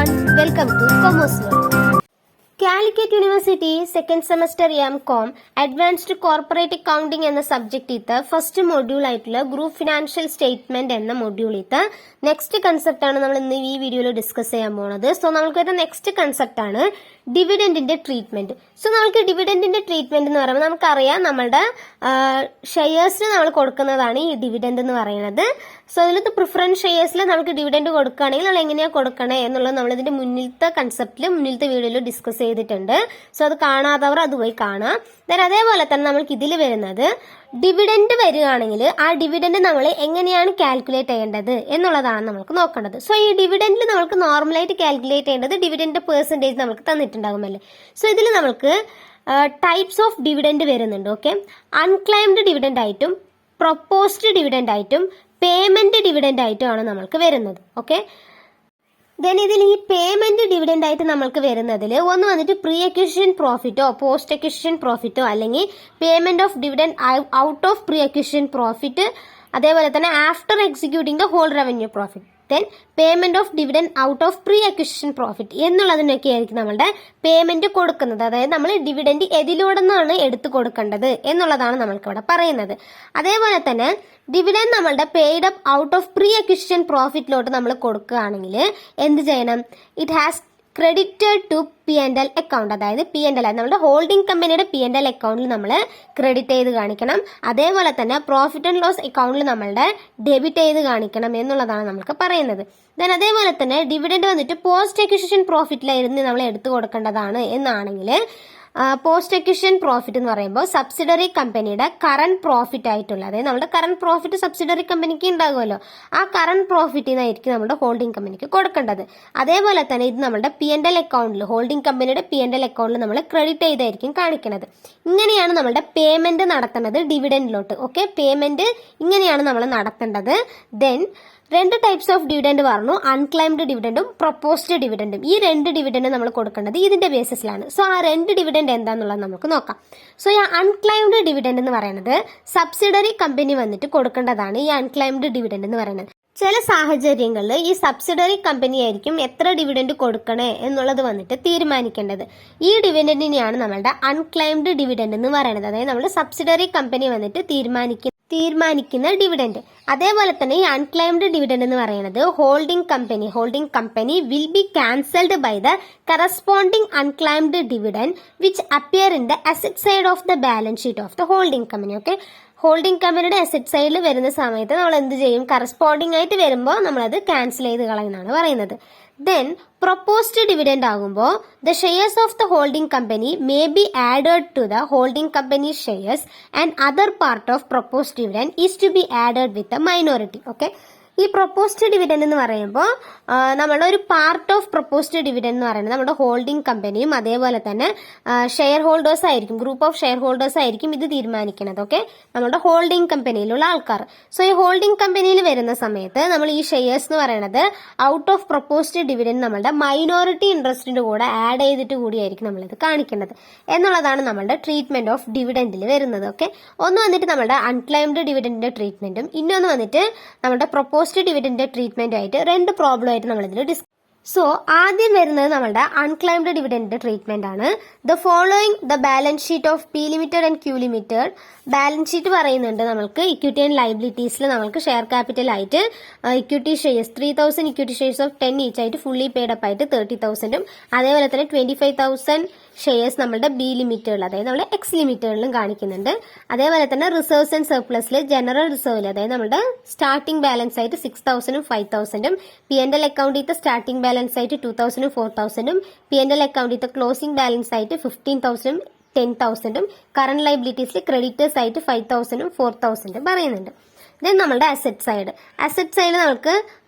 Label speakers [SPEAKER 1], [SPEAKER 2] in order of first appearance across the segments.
[SPEAKER 1] everyone, welcome to Commerce World. Calicut University second semester M.Com Advanced Corporate Accounting എന്ന subject ഇത് first module ആയിട്ടുള്ള group financial statement എന്ന module ഇത് next concept ആണ് നമ്മൾ ഇന്ന് ഈ വീഡിയോയിൽ ഡിസ്കസ് ചെയ്യാൻ പോകുന്നത്. സോ നമുക്ക് വരുന്ന നെക്സ്റ്റ് കൺസെപ്റ്റ് ആണ് ഡിവിഡൻഡിന്റെ ട്രീറ്റ്മെന്റ്. സോ നമുക്ക് ഡിവിഡൻഡിന്റെ ട്രീറ്റ്മെന്റ് എന്ന് പറയുമ്പോൾ നമുക്കറിയാം നമ്മളുടെ ഷെയർസിന് നമ്മൾ കൊടുക്കുന്നതാണ് ഈ ഡിവിഡൻഡ് എന്ന് പറയുന്നത്. സോ അതിലത്തെ പ്രിഫറൻസ് ഷെയർസിൽ നമുക്ക് ഡിവിഡൻഡ് കൊടുക്കുകയാണെങ്കിൽ നമ്മൾ എങ്ങനെയാണ് കൊടുക്കണേ എന്നുള്ളത് നമ്മൾ ഇതിന്റെ മുന്നിലത്തെ കൺസെപ്റ്റിൽ മുന്നിലത്തെ വീഡിയോയിൽ ഡിസ്കസ് ചെയ്തിട്ടുണ്ട്. സോ അത് കാണാത്തവർ അതുപോയി കാണാം. അതേപോലെ തന്നെ നമുക്ക് ഇതിൽ വരുന്നത് ഡിവിഡൻഡ് വരികയാണെങ്കിൽ ആ ഡിവിഡൻഡ് നമ്മൾ എങ്ങനെയാണ് കാൽക്കുലേറ്റ് ചെയ്യേണ്ടത് എന്നുള്ളതാണ് നമുക്ക് നോക്കേണ്ടത്. സോ ഈ ഡിവിഡൻഡിൽ നമുക്ക് നോർമലായിട്ട് കാൽക്കുലേറ്റ് ചെയ്യേണ്ടത് ഡിവിഡൻഡ് പെർസെൻറ്റേജ് നമുക്ക് തന്നിട്ടുണ്ടാകുമല്ലേ. സോ ഇതിൽ നമുക്ക് ടൈപ്സ് ഓഫ് ഡിവിഡൻഡ് വരുന്നുണ്ട്. ഓക്കെ, അൺക്ലൈംഡ് ഡിവിഡൻഡ് ആയിട്ടും പ്രൊപ്പോസ്ഡ് ഡിവിഡൻഡ് ആയിട്ടും പേയ്മെന്റ് ഡിവിഡൻഡ് ആയിട്ടുമാണ് നമ്മൾക്ക് വരുന്നത്. ഓക്കെ, ദെൻ ഇതിൽ ഈ പേയ്മെന്റ് ഡിവിഡൻഡ് ആയിട്ട് നമ്മൾക്ക് വരുന്നതിൽ ഒന്ന് വന്നിട്ട് പ്രീ അക്വിസിഷൻ പ്രോഫിറ്റോ പോസ്റ്റ് അക്വിസിഷൻ പ്രോഫിറ്റോ അല്ലെങ്കിൽ payment of dividend out of pre acquisition profit, അതേപോലെ തന്നെ after executing the whole revenue profit, then payment of dividend out of pre acquisition profit എന്നുള്ളതിനൊക്കെ ആയിരിക്കും നമ്മളുടെ പേയ്മെന്റ് കൊടുക്കുന്നത്. അതായത് നമ്മൾ ഡിവിഡൻഡ് എതിലൂടെ നിന്നാണ് എടുത്തു കൊടുക്കേണ്ടത് എന്നുള്ളതാണ് നമ്മൾക്ക് ഇവിടെ പറയുന്നത്. അതേപോലെ തന്നെ ഡിവിഡൻഡ് നമ്മളുടെ paid up out of pre acquisition പ്രോഫിറ്റിലോട്ട് നമ്മൾ കൊടുക്കുകയാണെങ്കിൽ എന്ത് ചെയ്യണം? It has credited to P&L account. അതായത് P&L നമ്മുടെ ഹോൾഡിംഗ് കമ്പനിയുടെ P&L അക്കൗണ്ടിൽ നമ്മൾ ക്രെഡിറ്റ് ചെയ്ത് കാണിക്കണം. അതേപോലെ തന്നെ പ്രോഫിറ്റ് ആൻഡ് ലോസ് അക്കൗണ്ടിൽ നമ്മളുടെ ഡെബിറ്റ് ചെയ്ത് കാണിക്കണം എന്നുള്ളതാണ് നമുക്ക് പറയുന്നത്. ദെൻ അതേപോലെ തന്നെ ഡിവിഡൻഡ് വന്നിട്ട് പോസ്റ്റ് അക്വിസിഷൻ പ്രോഫിറ്റിലായിരുന്നു നമ്മൾ എടുത്തു കൊടുക്കേണ്ടതാണ് എന്നാണെങ്കിൽ പോസ്റ്റ് അക്വിസിഷൻ പ്രോഫിറ്റ് എന്ന് പറയുമ്പോൾ സബ്സിഡറി കമ്പനിയുടെ കറന്റ് പ്രോഫിറ്റ് ആയിട്ടുള്ള, അതായത് നമ്മുടെ കറന്റ് പ്രോഫിറ്റ് സബ്സിഡറി കമ്പനിക്ക് ഉണ്ടാകുമല്ലോ, ആ കറന്റ് പ്രോഫിറ്റിൽ നിന്നായിരിക്കും നമ്മുടെ ഹോൾഡിംഗ് കമ്പനിക്ക് കൊടുക്കേണ്ടത്. അതേപോലെ തന്നെ ഇത് നമ്മുടെ P&L അക്കൗണ്ടിൽ ഹോൾഡിംഗ് കമ്പനിയുടെ P&L അക്കൗണ്ടിൽ നമ്മൾ ക്രെഡിറ്റ് ചെയ്തായിരിക്കും കാണിക്കുന്നത്. ഇങ്ങനെയാണ് നമ്മുടെ പേയ്മെന്റ് നടത്തേണ്ടത് ഡിവിഡൻഡിലോട്ട്. ഓക്കെ, പേയ്മെന്റ് ഇങ്ങനെയാണ് നമ്മൾ നടത്തേണ്ടത്. ദെൻ രണ്ട് ടൈപ്സ് ഓഫ് ഡിവിഡൻഡ് പറഞ്ഞു, അൺക്ലൈംഡ് ഡിവിഡൻഡും പ്രൊപ്പോസ്ഡ് ഡിവിഡൻഡും. ഈ രണ്ട് ഡിവിഡൻഡ് നമ്മൾ കൊടുക്കേണ്ടത് ഇതിന്റെ ബേസിസിലാണ്. സോ ആ രണ്ട് ഡിവിഡൻഡ് എന്താന്നുള്ളത് നമുക്ക് നോക്കാം. സോ ഈ അൺക്ലൈംഡ് ഡിവിഡൻഡ് എന്ന് പറയുന്നത് സബ്സിഡറി കമ്പനി വന്നിട്ട് കൊടുക്കേണ്ടതാണ് ഈ അൺക്ലൈംഡ് ഡിവിഡൻഡ് എന്ന് പറയുന്നത്. ചില സാഹചര്യങ്ങളിൽ ഈ സബ്സിഡറി കമ്പനി ആയിരിക്കും എത്ര ഡിവിഡൻഡ് കൊടുക്കണേ എന്നുള്ളത് വന്നിട്ട് തീരുമാനിക്കേണ്ടത്. ഈ ഡിവിഡൻഡിനെയാണ് നമ്മളുടെ അൺക്ലൈംഡ് ഡിവിഡൻഡ് എന്ന് പറയുന്നത്. അതായത് നമ്മുടെ സബ്സിഡറി കമ്പനി വന്നിട്ട് തീരുമാനിക്കുന്ന ഡിവിഡൻഡ്. അതേപോലെ തന്നെ ഈ അൺക്ലൈംഡ് ഡിവിഡൻഡ് എന്ന് പറയുന്നത് holding company will be cancelled by the corresponding unclaimed dividend which appear in the asset side of the balance sheet of the holding company. Okay, holding കമ്പനിയുടെ അസറ്റ് സൈഡിൽ വരുന്ന സമയത്ത് നമ്മൾ എന്ത് ചെയ്യും? കറസ്പോണ്ടിങ് ആയിട്ട് വരുമ്പോൾ നമ്മളത് ക്യാൻസൽ ചെയ്ത് കളയുന്നതാണ് പറയുന്നത്. ദെൻ പ്രൊപ്പോസ്ഡ് ഡിവിഡൻഡ് ആകുമ്പോൾ the shares of the holding company may be added to the holding company shares and other part of proposed dividend is to be added with the minority. Okay, ഈ proposed dividend എന്ന് പറയുമ്പോൾ നമ്മുടെ ഒരു part of proposed dividend എന്ന് പറയുന്നത് നമ്മുടെ holding കമ്പനിയും അതേപോലെ തന്നെ ഷെയർ ഹോൾഡേഴ്സ് ആയിരിക്കും, ഗ്രൂപ്പ് ഓഫ് ഷെയർ ഹോൾഡേഴ്സ് ആയിരിക്കും ഇത് തീരുമാനിക്കുന്നത്. ഓക്കെ, നമ്മുടെ ഹോൾഡിംഗ് കമ്പനിയിലുള്ള ആൾക്കാർ. സോ ഈ ഹോൾഡിംഗ് കമ്പനിയിൽ വരുന്ന സമയത്ത് നമ്മൾ ഈ ഷെയർസ് എന്ന് പറയുന്നത് ഔട്ട് ഓഫ് പ്രൊപ്പോസ്ഡ് ഡിവിഡൻഡ് നമ്മളുടെ മൈനോറിറ്റി ഇൻട്രസ്റ്റിന്റെ കൂടെ ആഡ് ചെയ്തിട്ട് കൂടിയായിരിക്കും നമ്മളിത് കാണിക്കുന്നത് എന്നുള്ളതാണ് നമ്മളുടെ ട്രീറ്റ്മെന്റ് ഓഫ് ഡിവിഡൻഡിൽ വരുന്നത്. ഓക്കെ, ഒന്ന് വന്നിട്ട് നമ്മുടെ അൺക്ലൈംഡ് ഡിവിഡൻഡിന്റെ ട്രീറ്റ്മെന്റും ഇന്നൊന്ന് വന്നിട്ട് നമ്മുടെ പ്രൊപ്പോസ്ഡ് ഡിവിഡൻഡിന്റെ ട്രീറ്റ്മെന്റ് ആയിട്ട് രണ്ട് പ്രോബ്ലം ആയിട്ട് നമ്മൾ ഇതിൽ ഡിസ്കസ്. സോ ആദ്യം വരുന്നത് നമ്മുടെ അൺക്ലൈംഡ് ഡിവിഡൻഡിന്റെ ട്രീറ്റ്മെന്റ് ആണ്. The following the balance sheet of P limited and Q limited. Balance sheet പറയുന്നുണ്ട് നമ്മൾക്ക് ഇക്വിറ്റി ആൻഡ് ലൈബിലിറ്റീസിൽ നമുക്ക് ഷെയർ ക്യാപിറ്റൽ ആയിട്ട് equity shares 3000 equity shares of 10 each ആയിട്ട് ഫുള്ളി പെയ്ഡ് അപ്പ് ആയിട്ട് 30,000ഉം അതേപോലെ തന്നെ 25,000 ഷെയർസ് നമ്മുടെ ബി ലിമിറ്റഡിൽ, അതായത് നമ്മുടെ എക്സ് ലിമിറ്റഡിലും കാണിക്കുന്നുണ്ട്. അതേപോലെ തന്നെ റിസർവ്സ് ആൻഡ് സർപ്ലസിൽ ജനറൽ റിസർവിൽ, അതായത് നമ്മുടെ സ്റ്റാർട്ടിംഗ് ബാലൻസ് ആയിട്ട് 6,000ഉം 5,000ഉം P&L അക്കൗണ്ടിൽ സ്റ്റാർട്ടിംഗ് ബാലൻസ് ആയിട്ട് 2,000ഉം 4,000ഉം P&L അക്കൗണ്ടിൽ ക്ലോസിംഗ് ബാലൻസ് ആയിട്ട് 15,000ഉം 10,000ഉം കറന്റ് ലൈബിലിറ്റീസിൽ ക്രെഡിറ്റേഴ്സ് ആയിട്ട് 5,000ഉം 4,000ഉം പറയുന്നുണ്ട്. ദെൻ നമ്മുടെ അസറ്റ് സൈഡ് നമുക്ക്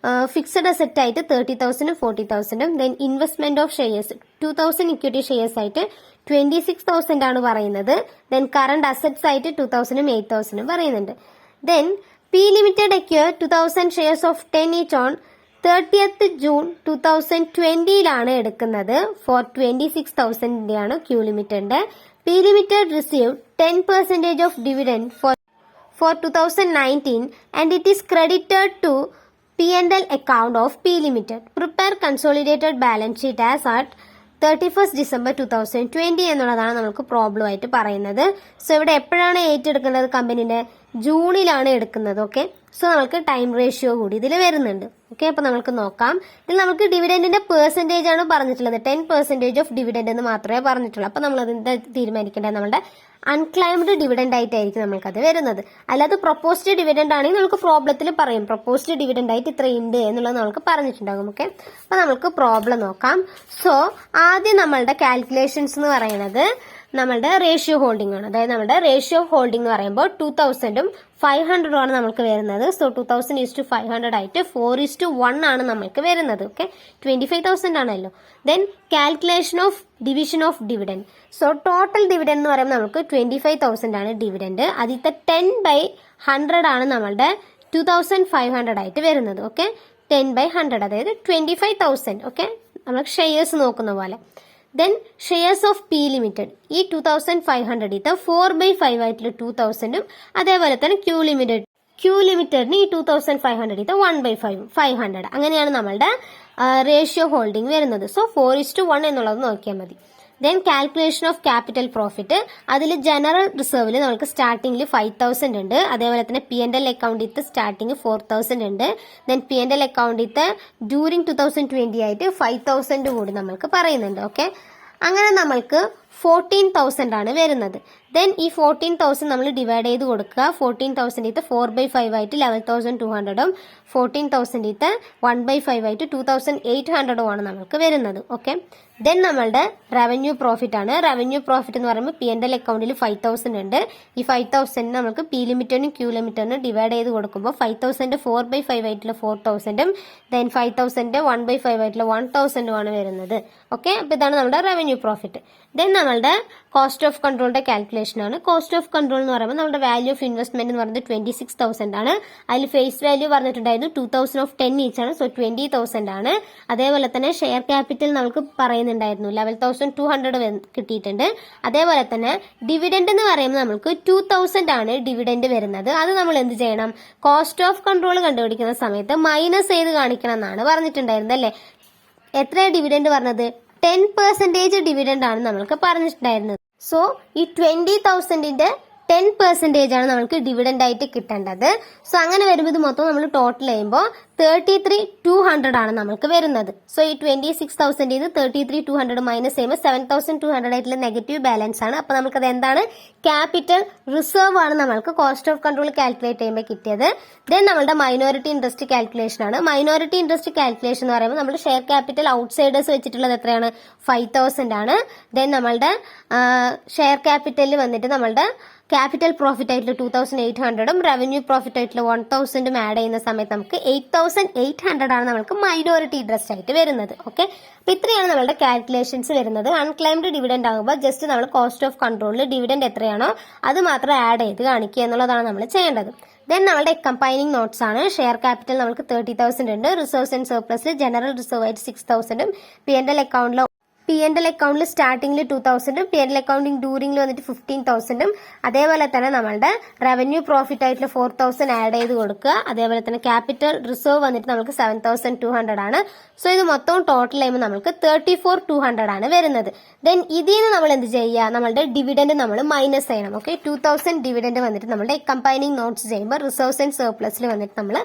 [SPEAKER 1] ഫിക്സഡ് അസറ്റ് ആയിട്ട് 30,000ഉം 40,000ഉം then investment of shares 2,000 equity shares ആയിട്ട് 26,000 ആണ് പറയുന്നത്. ദെൻ കറന്റ് അസറ്റ്സ് ആയിട്ട് 2,000ഉം 8,000ഉം പറയുന്നുണ്ട്. Then P limited acquire 2,000 shares of 10 each on 30th June 2020 എടുക്കുന്നത് ഫോർ 26,000 ക്യൂ ലിമിറ്റഡിന്റെ. P limited receive 10% of dividend for 2019 and it is credited to P&L account of P Limited. Prepare consolidated balance sheet as at 31st December 2020 എന്നുള്ളതാണ് നമുക്ക് problem ആയിട്ട് പറയുന്നത്. So ഇവിടെ എപ്പോഴാണ് ഏറ്റെടുക്കുന്നത് കമ്പനിനെ? ജൂണിലാണ് എടുക്കുന്നത്. ഓക്കെ, സോ നമുക്ക് ടൈം റേഷ്യോ കൂടി ഇതിൽ വരുന്നുണ്ട്. ഓക്കെ, അപ്പൊ നമുക്ക് നോക്കാം. ഇതിൽ നമുക്ക് ഡിവിഡൻഡിന്റെ പെർസെന്റേജ് ആണ് പറഞ്ഞിട്ടുള്ളത്. 10% ഓഫ് ഡിവിഡൻഡ് എന്ന് മാത്രമേ പറഞ്ഞിട്ടുള്ളൂ. അപ്പൊ നമ്മൾ അതിന്റെ തീരുമാനിക്കേണ്ടത് നമ്മുടെ അൺക്ലൈംഡ് ഡിവിഡൻഡ് ആയിട്ടായിരിക്കും നമുക്കത് വരുന്നത്. അല്ലാതെ പ്രൊപ്പോസ്ഡ് ഡിവിഡൻഡ് ആണെങ്കിൽ നമുക്ക് പ്രോബ്ലത്തിൽ പറയും പ്രൊപ്പോസ്ഡ് ഡിവിഡൻഡ് ആയിട്ട് ഇത്രയുണ്ട് എന്നുള്ളത് നമുക്ക് പറഞ്ഞിട്ടുണ്ടാകും. ഓക്കെ, അപ്പൊ നമുക്ക് പ്രോബ്ലം നോക്കാം. സോ ആദ്യം നമ്മളുടെ കാൽക്കുലേഷൻസ് എന്ന് പറയുന്നത് നമ്മളുടെ റേഷ്യോ ഹോൾഡിംഗ് ആണ്. അതായത് നമ്മുടെ റേഷ്യോ ഹോൾഡിംഗ് എന്ന് പറയുമ്പോൾ 2000 500 ആണ് നമുക്ക് വരുന്നത്. സോ 2000:500 ആയിട്ട് 4:1 ആണ് നമുക്ക് വരുന്നത്. ഓക്കെ, 25,000 ആണല്ലോ. Then calculation of division of dividend. So total dividend എന്ന് പറയുമ്പോൾ നമുക്ക് 25,000 ആണ് ഡിവിഡൻഡ്. അതിലത്തെ 10/100 ആണ് നമ്മളുടെ 2500 ആയിട്ട് വരുന്നത്. ഓക്കെ, 10/100 അതായത് 25,000. ഓക്കെ, നമ്മൾ ഷെയർസ് നോക്കുന്ന പോലെ. Then shares of P limited ഈ 2500 4/5 ആയിട്ടുള്ള 2000 അതേപോലെ തന്നെ ക്യൂ ലിമിറ്റഡിന് ഈ 2500 1/500 അങ്ങനെയാണ് നമ്മളുടെ റേഷ്യോ ഹോൾഡിംഗ് വരുന്നത്. സോ 4:1 എന്നുള്ളത് നോക്കിയാൽ മതി. Then calculation of capital profit. അതിൽ ജനറൽ റിസർവിൽ നമുക്ക് സ്റ്റാർട്ടിംഗിൽ 5,000 ഉണ്ട്. അതേപോലെ തന്നെ P&L അക്കൗണ്ടിൽ സ്റ്റാർട്ടിംഗ് 4,000 ഉണ്ട്. ദെൻ P&L അക്കൗണ്ടിൽ ഡ്യൂറിംഗ് 2020 ആയിട്ട് 5,000 കൂടി നമ്മൾക്ക് പറയുന്നുണ്ട്. ഓക്കെ, അങ്ങനെ നമ്മൾക്ക് 14,000 ആണ് വരുന്നത്. ദെൻ ഈ 14,000 നമ്മൾ ഡിവൈഡ് ചെയ്ത് കൊടുക്കുക. 14,000 4/5 ആയിട്ട് 11,200 14,000 1/5 ആയിട്ട് 2,800 ആണ് നമുക്ക് വരുന്നത്. ഓക്കെ, ദെൻ നമ്മളുടെ റവന്യൂ പ്രോഫിറ്റ് ആണ്. റവന്യൂ പ്രോഫിറ്റ് എന്ന് പറയുമ്പോൾ P&L അക്കൗണ്ടിൽ 5,000 ഉണ്ട്. ഈ 5,000 നമുക്ക് പി ലിമിറ്റഡിനും ക്യൂ ലിമിറ്റഡിനും ഡിവൈഡ് ചെയ്ത് കൊടുക്കുമ്പോൾ 5,000 4/5 ആയിട്ടുള്ള 4,000 ദെൻ 5,000 1/5 ആയിട്ടുള്ള 1,000 ആണ് വരുന്നത്. ഓക്കെ, അപ്പൊ ഇതാണ് നമ്മുടെ റവന്യൂ പ്രോഫിറ്റ്. ദെൻ നമ്മളുടെ കോസ്റ്റ് ഓഫ് കൺട്രോളിന്റെ കാൽക്കുലേഷൻ ആണ്. കോസ്റ്റ് ഓഫ് കൺട്രോൾ എന്ന് പറയുമ്പോൾ നമ്മുടെ വാല്യൂ ഓഫ് ഇൻവെസ്റ്റ്മെന്റ് എന്ന് പറയുന്നത് 26,000 ആണ്. അതിൽ ഫേസ് വാല്യൂ പറഞ്ഞിട്ടുണ്ടായിരുന്നു 2,000 of 10 each ആണ്. സോ 20,000 ആണ്. അതേപോലെ തന്നെ ഷെയർ ക്യാപിറ്റൽ നമുക്ക് പറയുന്നുണ്ടായിരുന്നു 11,200 കിട്ടിയിട്ടുണ്ട്. അതേപോലെ തന്നെ ഡിവിഡൻഡ് എന്ന് പറയുമ്പോൾ നമുക്ക് 2,000 ആണ് ഡിവിഡൻഡ് വരുന്നത്. അത് നമ്മൾ എന്ത് ചെയ്യണം? കോസ്റ്റ് ഓഫ് കൺട്രോൾ കണ്ടുപിടിക്കുന്ന സമയത്ത് മൈനസ് ചെയ്ത് കാണിക്കണം എന്നാണ് പറഞ്ഞിട്ടുണ്ടായിരുന്നത് അല്ലേ? എത്രയാണ് ഡിവിഡൻഡ് പറഞ്ഞത്? 10% ഡിവിഡൻഡ് ആണ് നമ്മൾക്ക് പറഞ്ഞിട്ടുണ്ടായിരുന്നത്. സോ ഈ 20,000ന്റെ 10% ആണ് നമുക്ക് ഡിവിഡൻഡ് ആയിട്ട് കിട്ടേണ്ടത്. സോ അങ്ങനെ വരുമ്പോൾ ഇത് മൊത്തം നമ്മൾ ടോട്ടൽ ചെയ്യുമ്പോൾ 33,200 ആണ് നമുക്ക് വരുന്നത്. സോ ഈ 26,000 33,200 മൈനസ് ചെയ്യുമ്പോൾ 7,200 ആയിട്ടുള്ള നെഗറ്റീവ് ബാലൻസ് ആണ്. അപ്പൊ നമുക്കത് എന്താണ്? ക്യാപിറ്റൽ റിസർവ് ആണ് നമ്മൾക്ക് കോസ്റ്റ് ഓഫ് കൺട്രോൾ കാൽക്കുലേറ്റ് ചെയ്യുമ്പോൾ കിട്ടിയത്. ദെൻ നമ്മളുടെ മൈനോറിറ്റി ഇൻട്രസ്റ്റ് കാൽക്കുലേഷൻ ആണ്. മൈനോറിറ്റി ഇൻട്രസ്റ്റ് കാൽക്കുലേഷൻ എന്ന് പറയുമ്പോൾ നമ്മുടെ ഷെയർ ക്യാപിറ്റൽ ഔട്ട്സൈഡേഴ്സ് വെച്ചിട്ടുള്ളത് എത്രയാണ്? 5,000 ആണ്. ദെൻ നമ്മളുടെ ഷെയർ ക്യാപിറ്റലിൽ വന്നിട്ട് നമ്മളുടെ ക്യാപിറ്റൽ പ്രോഫിറ്റ് ആയിട്ടുള്ള 2,800 റവന്യൂ പ്രോഫിറ്റ് ആയിട്ടുള്ള 1,000 ആഡ് ചെയ്യുന്ന സമയത്ത് നമുക്ക് 8,800 ആണ് നമുക്ക് മൈനോറിറ്റി ഇൻട്രസ്റ്റ് ആയിട്ട് വരുന്നത്. ഓക്കെ, അപ്പൊ ഇത്രയാണ് നമ്മളുടെ കാൽക്കുലേഷൻസ് വരുന്നത്. അൺക്ലൈംഡ് ഡിവിഡൻഡ് ആകുമ്പോൾ ജസ്റ്റ് നമ്മൾ കോസ്റ്റ് ഓഫ് കൺട്രോളിൽ ഡിവിഡൻഡ് എത്രയാണോ അത് മാത്രം ആഡ് ചെയ്ത് കാണിക്കുക എന്നുള്ളതാണ് നമ്മൾ ചെയ്യേണ്ടത്. ദെൻ നമ്മളുടെ കമ്പൈനിങ് നോട്ട്സ് ആണ്. ഷെയർ ക്യാപിറ്റൽ നമുക്ക് 30,000 ഉണ്ട്. റിസർവ്സ് ആൻഡ് സർപ്ലസിൽ ജനറൽ റിസർവ് ആയിട്ട് 6,000 P&L അക്കൗണ്ടിൽ സ്റ്റാർട്ടിംഗിൽ 2,000 P&L അക്കൗണ്ടിങ് ഡ്യൂറിംഗിൽ വന്നിട്ട് 15,000 അതേപോലെ തന്നെ നമ്മളുടെ റവന്യൂ പ്രോഫിറ്റ് ആയിട്ടുള്ള 4,000 ആഡ് ചെയ്ത് കൊടുക്കുക. അതേപോലെ തന്നെ ക്യാപിറ്റൽ റിസർവ് വന്നിട്ട് നമുക്ക് 7,200 ആണ്. സോ ഇത് മൊത്തം ടോട്ടൽ ചെയ്യുമ്പോൾ നമുക്ക് 34,200 ആണ് വരുന്നത്. ദെൻ ഇതിൽ നിന്ന് നമ്മൾ എന്ത് ചെയ്യുക? നമ്മളുടെ ഡിവിഡൻഡ് നമ്മൾ മൈനസ് ചെയ്യണം. ഓക്കെ, 2,000 ഡിവിഡൻഡ് വന്നിട്ട് നമ്മുടെ കമ്പൈനിങ് നോട്ട്സ് ചെയ്യുമ്പോൾ റിസർവ്സ് ആൻഡ് സർപ്ലസിൽ വന്നിട്ട് നമ്മൾ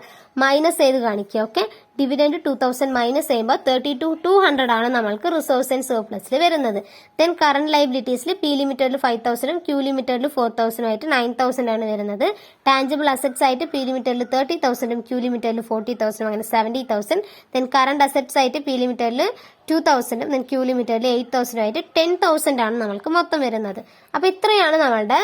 [SPEAKER 1] മൈനസ് ചെയ്ത് കാണിക്കുക. ഓക്കെ, ഡിവിഡൻഡ് 2,000 മൈനസ് ചെയ്യുമ്പോൾ 32,200 ആണ് നമ്മൾക്ക് റിസർവ്സ് ആൻഡ് സർപ്ലസിൽ വരുന്നത്. ദെൻ കറന്റ് ലൈബിലിറ്റീസിൽ പി ലിമിറ്റഡിൽ 5,000 ക്യൂ ലിമിറ്റഡിൽ 4,000 ആയിട്ട് 9,000 ആണ് വരുന്നത്. ടാഞ്ചിബിൾ അസറ്റ്സ് ആയിട്ട് പി ലിമിറ്റഡിൽ 30,000 ക്യൂ ലിമിറ്റഡിൽ 40,000 അങ്ങനെ 70,000. ദെൻ കറന്റ് അസറ്റ്സ് ആയിട്ട് പി ലിമിറ്റഡിൽ 2,000 ദെൻ ക്യൂ ലിമിറ്റഡിൽ 8,000 ആയിട്ട് 10,000 ആണ് നമ്മൾക്ക് മൊത്തം വരുന്നത്. അപ്പൊ ഇത്രയാണ് നമ്മളുടെ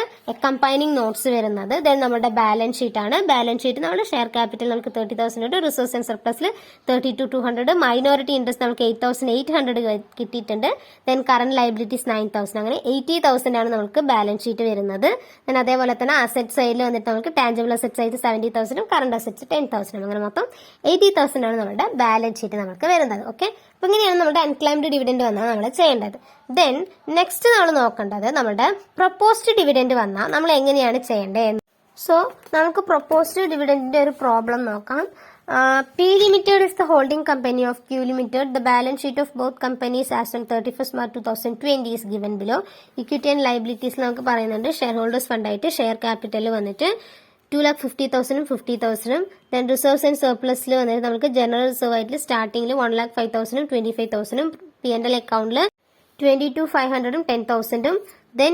[SPEAKER 1] കമ്പൈനിങ് നോട്ട്സ് വരുന്നത്. ദെൻ നമ്മുടെ ബാലൻസ് ഷീറ്റ് ആണ്. ബാലൻസ് ഷീറ്റ് നമ്മുടെ ഷെയർ ക്യാപിറ്റൽ നമുക്ക് 30,000 ഉണ്ട്. റിസർവ്സ് ആൻഡ് സർപ്ലസിൽ 32,200 മൈനോറിറ്റി ഇൻട്രസ്റ്റ് നമുക്ക് 8,800 കിട്ടിയിട്ടുണ്ട്. ദെൻ കറന്റ് ലൈബിലിറ്റീസ് 9,000 അങ്ങനെ 80,000 ആണ് നമുക്ക് ബാലൻസ് ഷീറ്റ് വരുന്നത്. ദെൻ അതേപോലെ തന്നെ അസറ്റ് സൈഡിൽ വന്നിട്ട് നമുക്ക് ടാഞ്ചിബിൾ അസറ്റ്സ് ആയിട്ട് 70,000 കറന്റ് അസറ്റ്സ് 10,000 അങ്ങനെ മൊത്തം 80,000 ആണ് നമ്മുടെ ബാലൻസ് ഷീറ്റ് നമുക്ക് വരുന്നത്. ഓക്കെ, അപ്പൊ ഇങ്ങനെയാണ് നമ്മുടെ അൺക്ലൈംഡ് ഡിവിഡൻഡ് വന്നാൽ നമ്മൾ ചെയ്യേണ്ടത്. ദെൻ നെക്സ്റ്റ് നമ്മൾ നോക്കേണ്ടത് നമ്മുടെ പ്രൊപ്പോസ്ഡ് ഡിവിഡൻഡ് വന്നാൽ നമ്മൾ എങ്ങനെയാണ് ചെയ്യേണ്ടത്. സോ നമുക്ക് പ്രൊപ്പോസ്ഡ് ഡിവിഡൻഡിന്റെ ഒരു പ്രോബ്ലം നോക്കാം. P Limited is the holding company of Q Limited. The balance sheet of both companies as on 31st March 2020 is given below. Equity and liabilities നമുക്ക് പറയുന്നുണ്ട്. ഷെയർഹോൾഡേഴ്സ് ഫണ്ടായിട്ട് ഷെയർ ക്യാപിറ്റൽ വന്നിട്ട് 2,50,000 50,000. Then reserves and സർപ്ലസിൽ വന്നിട്ട് നമുക്ക് general reserve ആയിട്ട് സ്റ്റാർട്ടിംഗിൽ 1,05,000 25,000. P&L അക്കൗണ്ടിൽ 22,500 10,000. Then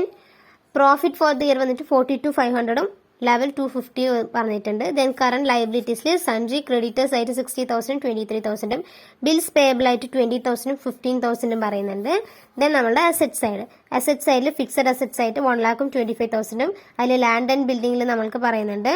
[SPEAKER 1] profit for the year വന്നിട്ട് 42,500 level 250 പറഞ്ഞിട്ടുണ്ട്. Then current ലയബിലിറ്റീസിൽ സൺട്രി ക്രെഡിറ്റേഴ്സ് ആയിട്ട് 60,000 23,000 ബിൽസ് പേബിൾ ആയിട്ട് 20,000 15,000 പറയുന്നുണ്ട്. ദെൻ നമ്മുടെ അസറ്റ് സൈഡിൽ ഫിക്സഡ് അസറ്റ്സ് ആയിട്ട് 1,00,000 25,000 അതിൽ ലാൻഡ് ആൻഡ് ബിൽഡിംഗിൽ നമ്മൾക്ക് പറയുന്നുണ്ട്.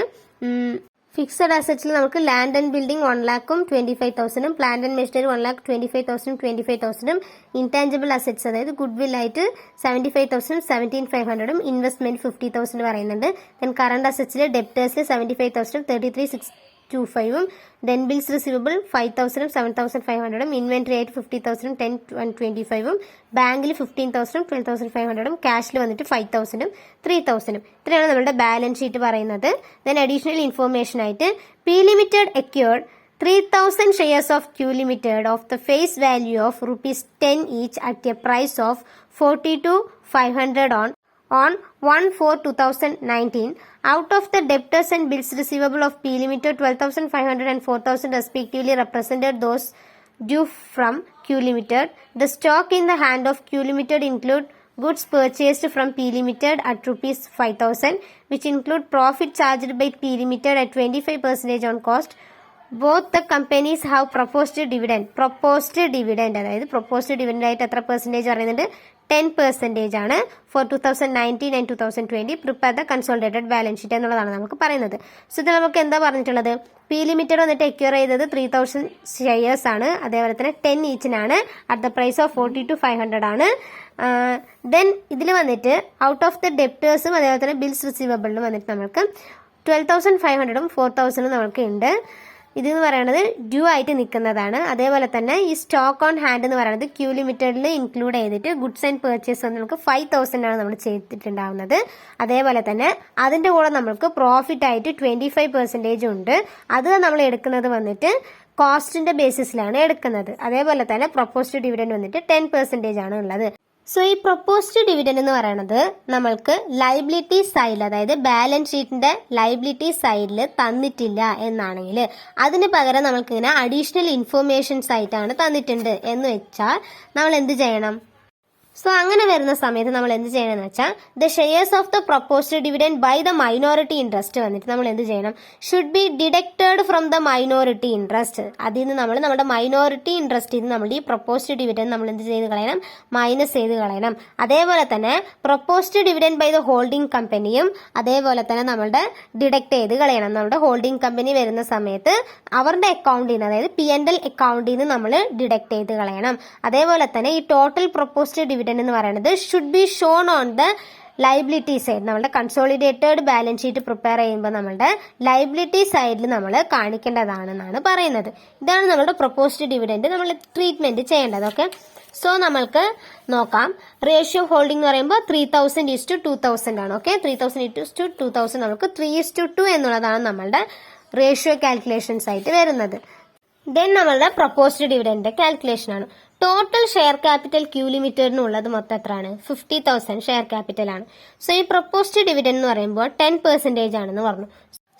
[SPEAKER 1] ഫിക്സഡ് അസറ്റ്സിൽ നമുക്ക് land and building 1,00,000 25,000 plant and machinery 1,25,000 25,000 intangible assets അതായത് ഗുഡ് വിൽ ആയിട്ട് 75,000 17,500 ഇൻവെസ്റ്റ്മെന്റ് 50,000 പറയുന്നുണ്ട്. ദെൻ കറന്റ് അസറ്റ്സിൽ ഡെപ്റ്റേഴ്സിൽ 75,000 33,625 ദെൻ ബിൽസ് റിസീവബിൾ 5,000 7,500 ഇൻവെന്ററി ആയിട്ട് 50,000 10 125 ബാങ്കിൽ 15,000 12,500 ക്യാഷിൽ വന്നിട്ട് 5,000 3,000 ഇത്രയാണ് നമ്മുടെ ബാലൻസ് ഷീറ്റ് പറയുന്നത്. ദെൻ അഡീഷണൽ ഇൻഫോർമേഷൻ ആയിട്ട് P limited acquired 3,000 shares of Q Limited of the face value of ₹10 each at a price of 42,500 on 1/4/2019. Out of the debtors and bills receivable of P Limited, 12,500 and 4,000 respectively represented those due from Q Limited. The stock in the hand of Q Limited include goods purchased from P Limited at ₹5,000, which include profit charged by P Limited at 25% on cost. Both the companies have proposed dividend അതായത് proposed dividend ആയിട്ട് എത്ര percentage പറയുന്നുണ്ട് 10% ആണ് for 2019 and 2020 prepare the consolidated balance sheet എന്നുള്ളതാണ് നമുക്ക് പറയുന്നത്. So ഇത് നമുക്ക് എന്താ പറഞ്ഞിട്ടുള്ളത്, പി ലിമിറ്റഡ് വന്നിട്ട് എക്യൂർ ചെയ്തത് 3,000 ഷെയർസ് ആണ്, അതേപോലെ തന്നെ 10 ഈച്ചിനാണ് അറ്റ് ദ പ്രൈസ് ഓഫ് 42,500 ആണ്. ദെൻ ഇതിൽ വന്നിട്ട് ഔട്ട് ഓഫ് ദ ഡെപ്റ്റേഴ്സും അതേപോലെ തന്നെ ബിൽസ് റിസീവബിളിനും വന്നിട്ട് നമുക്ക് 12,500 4,000 നമുക്ക് ഉണ്ട്. ഇതെന്ന് പറയുന്നത് ഡ്യൂ ആയിട്ട് നിൽക്കുന്നതാണ്. അതേപോലെ തന്നെ ഈ സ്റ്റോക്ക് ഓൺ ഹാൻഡ് എന്ന് പറയുന്നത് ക്യൂ ലിമിറ്റഡിൽ ഇൻക്ലൂഡ് ചെയ്തിട്ട് ഗുഡ്സ് ആൻഡ് പർച്ചേസ് നമുക്ക് 5,000 ആണ് നമ്മൾ ചെയ്തിട്ടുണ്ടാവുന്നത്. അതേപോലെ തന്നെ അതിന്റെ കൂടെ നമുക്ക് പ്രോഫിറ്റ് ആയിട്ട് 25% ഉണ്ട്. അത് നമ്മൾ എടുക്കുന്നത് വന്നിട്ട് കോസ്റ്റിന്റെ ബേസിസിലാണ് എടുക്കുന്നത്. അതേപോലെ തന്നെ പ്രൊപ്പോസ്ഡ് ഡിവിഡൻഡ് വന്നിട്ട് 10% ആണ് ഉള്ളത്. സോ ഈ പ്രൊപ്പോസ്ഡ് ഡിവിഡൻഡ് എന്ന് പറയുന്നത് നമ്മൾക്ക് ലൈബിലിറ്റി സൈഡിൽ, അതായത് ബാലൻസ് ഷീറ്റിന്റെ ലൈബിലിറ്റി സൈഡിൽ തന്നിട്ടില്ല എന്നാണെങ്കിൽ അതിന് പകരം നമ്മൾക്ക് ഇങ്ങനെ അഡീഷണൽ ഇൻഫോർമേഷൻസ് ആയിട്ടാണ് തന്നിട്ടുണ്ട് എന്ന് വെച്ചാൽ നമ്മൾ എന്ത് ചെയ്യണം? സോ അങ്ങനെ വരുന്ന സമയത്ത് നമ്മൾ എന്ത് ചെയ്യണമെന്ന് വെച്ചാൽ the shares of the proposed dividend by the minority interest വന്നിട്ട് നമ്മൾ എന്ത് ചെയ്യണം, should be deducted from the minority interest. അതിൽ നിന്ന് നമ്മൾ നമ്മുടെ മൈനോറിറ്റി ഇൻട്രസ്റ്റിൽ നിന്ന് നമ്മുടെ ഈ പ്രൊപ്പോസ്ഡ് ഡിവിഡൻഡ് നമ്മൾ എന്ത് ചെയ്ത് കളയണം, മൈനസ് ചെയ്ത് കളയണം. അതേപോലെ തന്നെ proposed dividend by the holding കമ്പനിയും അതേപോലെ തന്നെ നമ്മളുടെ ഡിഡക്ട് ചെയ്ത് കളയണം. നമ്മുടെ ഹോൾഡിംഗ് കമ്പനി വരുന്ന സമയത്ത് അവരുടെ അക്കൗണ്ടിൽ നിന്ന്, അതായത് P&L അക്കൗണ്ടിൽ നിന്ന് നമ്മൾ ഡിഡക്ട് ചെയ്ത് കളയണം. അതേപോലെ തന്നെ ഈ ടോട്ടൽ പ്രൊപ്പോസ്ഡ് ഡിവിഡൻഡ് എന്ന് പറയുന്നത് should be shown on the liability side. നമ്മുടെ കൺസോളിഡേറ്റഡ് ബാലൻസ് ഷീറ്റ് പ്രിപ്പയർ ചെയ്യുമ്പോൾ നമ്മുടെ ലൈബിലിറ്റി സൈഡിൽ നമ്മൾ കാണിക്കേണ്ടതാണെന്നാണ് പറയുന്നത്. ഇതാണ് നമ്മുടെ പ്രൊപ്പോസ്ഡ് ഡിവിഡൻഡ് നമ്മൾ ട്രീറ്റ്മെന്റ് ചെയ്യേണ്ടത്. ഓക്കെ, സോ നമ്മൾക്ക് നോക്കാം. റേഷ്യോ ഹോൾഡിംഗ് എന്ന് പറയുമ്പോൾ 3,000:2,000 ആണ്. ഓക്കെ, 3,000:2,000 നമുക്ക് 3:2 എന്നുള്ളതാണ് നമ്മളുടെ റേഷ്യോ കാൽക്കുലേഷൻസ് ആയിട്ട് വരുന്നത്. ദെൻ നമ്മളുടെ പ്രൊപ്പോസ്ഡ് ഡിവിഡൻഡ് കാൽക്കുലേഷൻ ആണ്. ടോട്ടൽ ഷെയർ ക്യാപിറ്റൽ ക്യൂ ലിമിറ്റഡിനുള്ളത് മൊത്തം എത്രയാണ്? 50,000 ഷെയർ ക്യാപിറ്റൽ ആണ്. സോ ഈ പ്രൊപ്പോസ്ഡ് ഡിവിഡൻഡ് എന്ന് പറയുമ്പോൾ 10% ആണെന്ന് പറഞ്ഞു.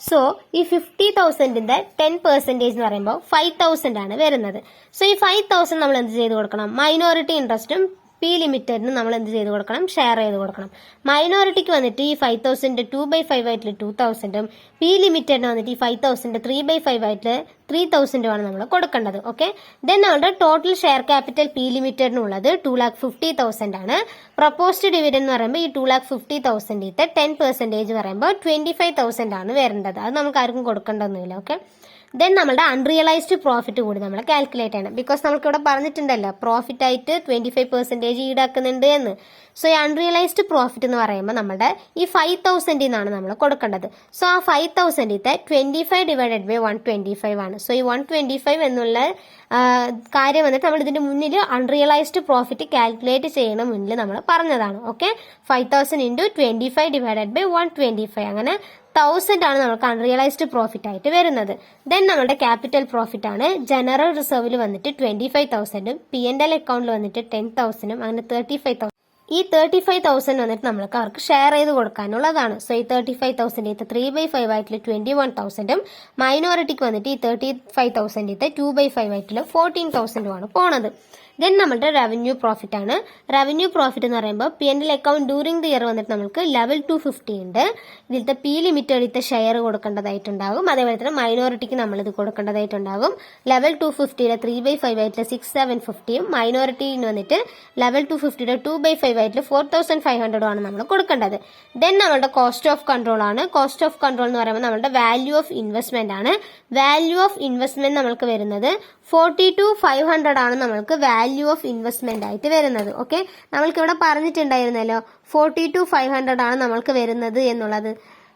[SPEAKER 1] സോ ഈ 50,000ന്റെ 10% എന്ന് പറയുമ്പോൾ 5,000 ആണ് വരുന്നത്. സോ ഈ 5,000 നമ്മൾ എന്ത് ചെയ്ത് കൊടുക്കണം? മൈനോറിറ്റി ഇൻട്രസ്റ്റും പി ലിമിറ്റഡിന് നമ്മൾ എന്ത് ചെയ്ത് കൊടുക്കണം? ഷെയർ ചെയ്ത് കൊടുക്കണം. മൈനോറിറ്റിക്ക് വന്നിട്ട് ഈ 5,000 2/5 ആയിട്ടുള്ള 2,000ഉം പി ലിമിറ്റഡിന് വന്നിട്ട് ഈ 5,000 3/5 ആയിട്ടുള്ള 3,000 ആണ് നമ്മൾ കൊടുക്കേണ്ടത്. ഓക്കെ, ദെൻ നമ്മുടെ ടോട്ടൽ ഷെയർ ക്യാപിറ്റൽ പി ലിമിറ്റഡിനുള്ളത് 2,50,000 ആണ്. പ്രൊപ്പോസ്ഡ് ഡിവിഡൻഡ് എന്ന് പറയുമ്പോൾ ഈ 2,50,000 10% പറയുമ്പോൾ 25,000 ആണ് വരേണ്ടത്. അത് നമുക്ക് ആർക്കും കൊടുക്കേണ്ടതൊന്നുമില്ല. ഓക്കെ, ദെൻ നമ്മുടെ അൺറിയലൈസ്ഡ് പ്രോഫിറ്റ് കൂടി നമ്മൾ കാൽക്കുലേറ്റ് ചെയ്യണം. ബിക്കോസ് നമുക്ക് ഇവിടെ പറഞ്ഞിട്ടുണ്ടല്ലോ പ്രോഫിറ്റ് ആയിട്ട് 25% ഈടാക്കുന്നുണ്ട് എന്ന്. സോ ഈ അൺറിയലൈസ്ഡ് പ്രോഫിറ്റ് എന്ന് പറയുമ്പോൾ നമ്മുടെ ഈ 5,000 നിന്നാണ് നമ്മൾ കൊടുക്കേണ്ടത്. സോ ആ 5,000 25/125 ആണ്. സോ ഈ 125 എന്നുള്ള കാര്യം വന്നിട്ട് നമ്മൾ ഇതിന്റെ മുന്നിൽ അൺറിയലൈസ്ഡ് പ്രോഫിറ്റ് കാൽക്കുലേറ്റ് ചെയ്യുന്ന മുന്നിൽ നമ്മൾ പറഞ്ഞതാണ്. ഓക്കെ, 5,000 × 25/125 അങ്ങനെ 1000 ആണ് നമുക്ക് അൺറിയലൈസ്ഡ് പ്രോഫിറ്റ് ആയിട്ട് വരുന്നത്. ദെൻ നമ്മുടെ ക്യാപിറ്റൽ പ്രോഫിറ്റ് ആണ്. ജനറൽ റിസർവിൽ വന്നിട്ട് 25,000ഉം P&L അക്കൗണ്ടിൽ വന്നിട്ട് 10,000ഉം അങ്ങനെ 35,000. ഈ 35,000 വന്നിട്ട് നമ്മൾക്ക് അവർക്ക് ഷെയർ ചെയ്ത് കൊടുക്കാനുള്ളതാണ്. സോ ഈ 35,000 3/5 ആയിട്ടുള്ള 21,000ഉം മൈനോറിറ്റിക്ക് വന്നിട്ട് ഈ 35,000 2/5 ആയിട്ടുള്ള 14,000ഉം ആണ് പോണത്. ദെൻ നമ്മുടെ റവന്യൂ പ്രോഫിറ്റ് ആണ്. റവന്യൂ പ്രോഫിറ്റ് എന്ന് പറയുമ്പോൾ P&L account during the year വന്നിട്ട് നമുക്ക് ലെവൽ 250 ഉണ്ട്. ഇതിലത്തെ P ലിമിറ്റഡ് ഷെയർ കൊടുക്കേണ്ടതായിട്ടുണ്ടാകും. അതേപോലെ തന്നെ മൈനോറിറ്റിക്ക് നമ്മൾ ഇത് കൊടുക്കേണ്ടതായിട്ടുണ്ടാകും. ലെവൽ 250 3/5 ആയിട്ടുള്ള 6,750ഉം മൈനോറിറ്റിന് വന്നിട്ട് ലെവൽ 250 2/5 ആയിട്ടുള്ള 4,500 ആണ് നമ്മൾ കൊടുക്കേണ്ടത്. ദെൻ നമ്മുടെ കോസ്റ്റ് ഓഫ് കൺട്രോൾ ആണ്. കോസ്റ്റ് ഓഫ് കൺട്രോൾ എന്ന് പറയുമ്പോൾ നമ്മുടെ വാല്യൂ ഓഫ് ഇൻവെസ്റ്റ്മെന്റ് ആണ്. വാല്യൂ ഓഫ് ഇൻവെസ്റ്റ്മെന്റ് നമ്മൾക്ക് വരുന്നത് 42,500 ആണ് നമ്മൾക്ക് വാല്യൂ ഓഫ് ഇൻവെസ്റ്റ്മെന്റ് ആയിട്ട് വരുന്നത്. ഓക്കെ, നമ്മൾക്ക് ഇവിടെ പറഞ്ഞിട്ടുണ്ടായിരുന്നല്ലോ 42,500 ആണ് നമ്മൾക്ക് വരുന്നത് എന്നുള്ളത്.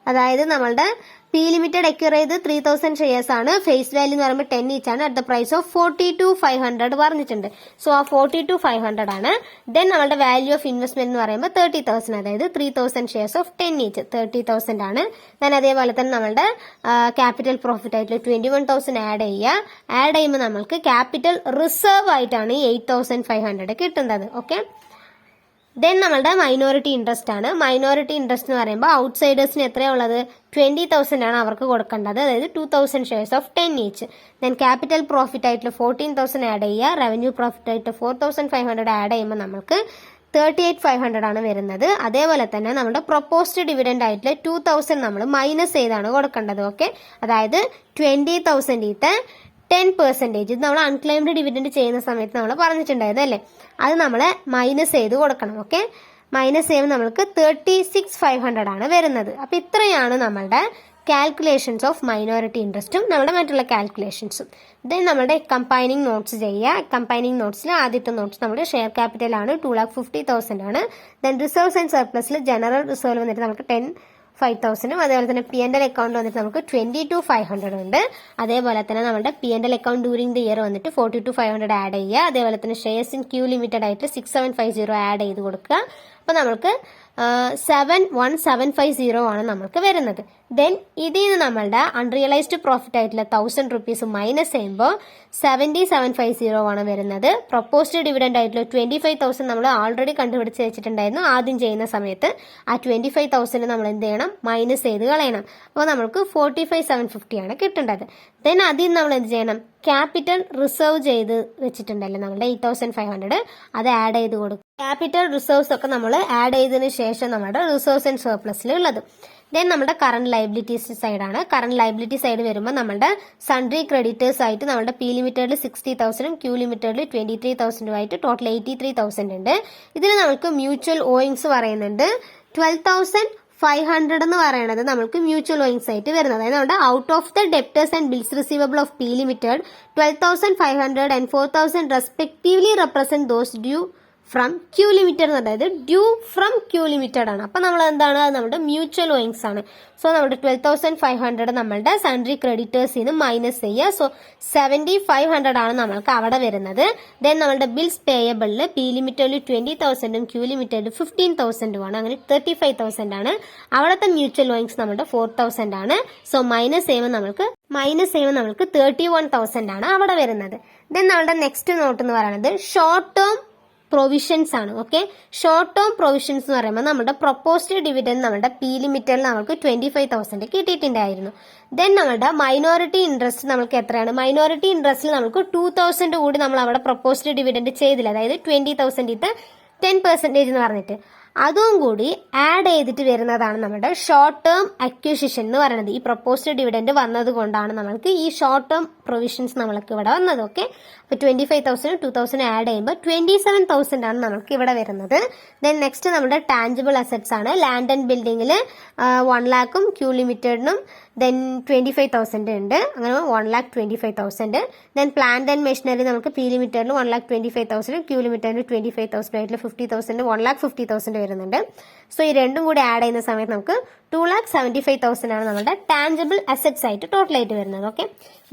[SPEAKER 1] അതായത് നമ്മളുടെ P ലിമിറ്റഡ് അക്വയർ ചെയ്ത് 3,000 ഷെയർസ് ആണ്. ഫേസ് വാല്യൂ എന്ന് പറയുമ്പോൾ 10 ഈച്ച് ആണ്. അറ്റ് ദ പ്രൈസ് ഓഫ് 42,500 പറഞ്ഞിട്ടുണ്ട്. സോ ആ 42,500 ആണ്. ദെൻ നമ്മളുടെ വാല്യൂ ഓഫ് ഇൻവെസ്റ്റ്മെന്റ് എന്ന് പറയുമ്പോൾ 30,000, അതായത് 3,000 ഷെയർസ് ഓഫ് 10 ഈച്ച് 30,000 ആണ്. ദെൻ അതേപോലെ തന്നെ നമ്മളുടെ ക്യാപിറ്റൽ പ്രോഫിറ്റ് ആയിട്ടുള്ള 21,000 ആഡ് ചെയ്യുക. ആഡ് ചെയ്യുമ്പോൾ നമ്മൾക്ക് ക്യാപിറ്റൽ റിസർവ് ആയിട്ടാണ് 8,500 കിട്ടുന്നത്. ഓക്കെ, ദെൻ നമ്മളുടെ മൈനോറിറ്റി ഇൻട്രസ്റ്റ് ആണ്. മൈനോറിറ്റി ഇൻട്രസ്റ്റ് എന്ന് പറയുമ്പോൾ ഔട്ട്സൈഡേഴ്സിന് എത്രയാണ് ഉള്ളത്? 20,000 ആണ് അവർക്ക് കൊടുക്കേണ്ടത്, അതായത് 2,000 shares of 10 each. Then capital profit ആയിട്ടുള്ള 14,000 ആഡ് ചെയ്യുക. റവന്യൂ പ്രോഫിറ്റ് ആയിട്ട് 4,500 ആഡ് ചെയ്യുമ്പോൾ നമുക്ക് 38,500 ആണ് വരുന്നത്. അതേപോലെ തന്നെ നമ്മുടെ പ്രൊപ്പോസ്ഡ് ഡിവിഡൻഡ് ആയിട്ടുള്ള 2,000 നമ്മൾ മൈനസ് ചെയ്താണ് കൊടുക്കേണ്ടത്. ഓക്കെ, അതായത് 20,000 10% ഇത് നമ്മൾ അൺക്ലെയിംഡ് ഡിവിഡൻഡ് ചെയ്യുന്ന സമയത്ത് നമ്മൾ പറഞ്ഞിട്ടുണ്ടായത് അല്ലേ, അത് നമ്മൾ മൈനസ് ചെയ്ത് കൊടുക്കണം. ഓക്കെ, മൈനസ് ചെയ്യുമ്പോൾ നമ്മൾക്ക് 36,500 ആണ് വരുന്നത്. അപ്പൊ ഇത്രയാണ് നമ്മളുടെ കാൽക്കുലേഷൻസ് ഓഫ് മൈനോറിറ്റി ഇൻട്രസ്റ്റും നമ്മുടെ മറ്റുള്ള കാൽക്കുലേഷൻസും. ദെൻ നമ്മുടെ കമ്പൈനിങ് നോട്ട്സ് ചെയ്യുക. കമ്പൈനിങ് നോട്ട്സിൽ ആദ്യത്തെ നോട്ട്സ് നമ്മുടെ ഷെയർ ക്യാപിറ്റൽ ആണ് 2,50,000 ആണ്. ദെൻ റിസർവ്സ് ആൻഡ് സർപ്ലസിൽ ജനറൽ റിസർവ് വന്നിട്ട് നമുക്ക് 10,500ഉം അതേപോലെ തന്നെ P&L അക്കൗണ്ട് വന്നിട്ട് നമുക്ക് 22,500 ഉണ്ട്. അതേപോലെ തന്നെ നമ്മുടെ P&L account during the year വന്നിട്ട് 42,500 ആഡ് ചെയ്യുക. അതേപോലെ തന്നെ ഷെയർസ് ഇൻ ക്യൂ ലിമിറ്റഡ് ആയിട്ട് 6,750 ആഡ് ചെയ്ത് കൊടുക്കുക. അപ്പൊ നമുക്ക് 7,1750 ആണ് നമുക്ക് വരുന്നത്. ദെൻ ഇതിൽ നിന്ന് നമ്മളുടെ അൺറിയലൈസ്ഡ് പ്രോഫിറ്റ് ആയിട്ടുള്ള 1,000 rupees മൈനസ് ചെയ്യുമ്പോൾ 77,550 ആണ് വരുന്നത്. പ്രൊപ്പോസ്ഡ് ഡിവിഡൻഡ് ആയിട്ടുള്ള 25,000 നമ്മൾ ആൾറെഡി കണ്ടുപിടിച്ച് വെച്ചിട്ടുണ്ടായിരുന്നു ആദ്യം ചെയ്യുന്ന സമയത്ത്. ആ 25,000 നമ്മൾ എന്ത് ചെയ്യണം? മൈനസ് ചെയ്ത് കളയണം. അപ്പോൾ നമുക്ക് 45,750 ആണ് കിട്ടേണ്ടത്. ദെൻ അതിൽ നമ്മൾ എന്ത് ചെയ്യണം? ക്യാപിറ്റൽ റിസർവ് ചെയ്ത് വെച്ചിട്ടുണ്ടല്ലോ നമ്മളുടെ 8,500, അത് ആഡ് ചെയ്ത് കൊടുക്കും. ക്യാപിറ്റൽ റിസർവ്സ് ഒക്കെ നമ്മൾ ആഡ് ചെയ്തതിന് ശേഷം നമ്മുടെ റിസർവ്സ് ആൻഡ് സർപ്ലസിൽ ഉള്ളത്. ദെൻ നമ്മുടെ കറന്റ് ലൈബിലിറ്റീസ് സൈഡാണ്. കറന്റ് ലൈബിലിറ്റി സൈഡ് വരുമ്പോൾ നമ്മുടെ സൺട്രി ക്രെഡിറ്റേഴ്സ് ആയിട്ട് നമ്മുടെ P ലിമിറ്റഡിൽ 60,000ഉം Q ലിമിറ്റഡിൽ 23,000ഉം ആയിട്ട് ടോട്ടൽ 83,000 ഉണ്ട്. ഇതിൽ നമുക്ക് മ്യൂച്വൽ ഓയിങ്സ് പറയുന്നുണ്ട്. 12,500 എന്ന് പറയുന്നത് നമുക്ക് മ്യൂച്വൽ ഓയിങ്സ് ആയിട്ട് വരുന്നത്. അതായത് നമ്മുടെ out of the debtors and bills receivable of P limited 12,500 and 4,000 respectively represent those due from Q limited, അതായത് ഡ്യൂ ഫ്രം Q ലിമിറ്റഡ് ആണ്. അപ്പൊ നമ്മൾ എന്താണ്? അത് നമ്മുടെ മ്യൂച്വൽ ഓയിങ്സ് ആണ്. സോ നമ്മുടെ 12,500 നമ്മളുടെ സൺട്രി ക്രെഡിറ്റേഴ്സിൽ നിന്ന് മൈനസ് ചെയ്യുക. സോ 7,500 ആണ് നമ്മൾക്ക് അവിടെ വരുന്നത്. ദെൻ നമ്മളുടെ ബിൽസ് പേയബിളിൽ P ലിമിറ്റഡിൽ 20,000ഉം Q ലിമിറ്റഡിൽ 15,000ഉം ആണ്. അങ്ങനെ 35,000 ആണ്. അവിടുത്തെ മ്യൂച്വൽ ഓയിങ്സ് നമ്മുടെ 4,000 ആണ്. സോ മൈനസ് ചെയ്യുമ്പോൾ നമ്മൾക്ക് 31,000 ആണ് അവിടെ വരുന്നത്. ദെൻ നമ്മളുടെ നെക്സ്റ്റ് നോട്ട് എന്ന് പറയുന്നത് ഷോർട്ട് ടേം പ്രൊവിഷൻസ് ആണ്. ഓക്കെ, ഷോർട്ട് ടേം പ്രൊവിഷൻസ് എന്ന് പറയുമ്പോൾ നമ്മുടെ പ്രൊപ്പോസ്ഡ് ഡിവിഡൻഡ് നമ്മുടെ P ലിമിറ്റഡിൽ നമുക്ക് 25,000 കിട്ടിയിട്ടുണ്ടായിരുന്നു. ദെൻ നമ്മുടെ മൈനോറിറ്റി ഇൻട്രസ്റ്റ് നമുക്ക് എത്രയാണ്? മൈനോറിറ്റി ഇൻട്രസ്റ്റിൽ നമുക്ക് 2,000 കൂടി നമ്മൾ അവിടെ പ്രൊപ്പോസ്ഡ് ഡിവിഡൻഡ് ചെയ്തില്ല, അതായത് 20,000 10% എന്ന് പറഞ്ഞിട്ട് അതും കൂടി ആഡ് ചെയ്തിട്ട് വരുന്നതാണ് നമ്മുടെ ഷോർട്ട് ടേം അക്വിസിഷൻ എന്ന് പറയുന്നത്. ഈ പ്രൊപ്പോസ്ഡ് ഡിവിഡൻഡ് വന്നത് കൊണ്ടാണ് നമ്മൾക്ക് ഈ ഷോർട്ട് ടേം പ്രൊവിഷൻസ് നമ്മൾക്ക് ഇവിടെ വന്നത്. ഓക്കെ, അപ്പൊ 25,000 2,000 ആഡ് ചെയ്യുമ്പോൾ 27,000 ആണ് നമുക്ക് ഇവിടെ വരുന്നത്. ദെൻ നെക്സ്റ്റ് നമ്മുടെ ടാഞ്ചിബിൾ അസറ്റ്സ് ആണ്. ലാൻഡ് ആൻഡ് ബിൽഡിംഗിൽ 1 lakhും Q ലിമിറ്റഡിനും ദെൻ 25,000 ഉണ്ട്. അങ്ങനെ 1,25,000. ദെൻ പ്ലാന്റ് ആൻഡ് മെഷീനറി നമുക്ക് P ലിമിറ്റഡിൽ 1,25,000, Q ലിമിറ്റഡിൽ 25,000 ആയിട്ടുള്ള 50,000 1,50,000 വരുന്നുണ്ട്. സോ ഈ രണ്ടും കൂടി ആഡ് ചെയ്യുന്ന സമയത്ത് നമുക്ക് 2,75,000 ആണ് നമ്മുടെ ടാഞ്ചിബിൾ അസറ്റ്സ് ആയിട്ട് ടോട്ടലായിട്ട് വരുന്നത്. ഓക്കെ,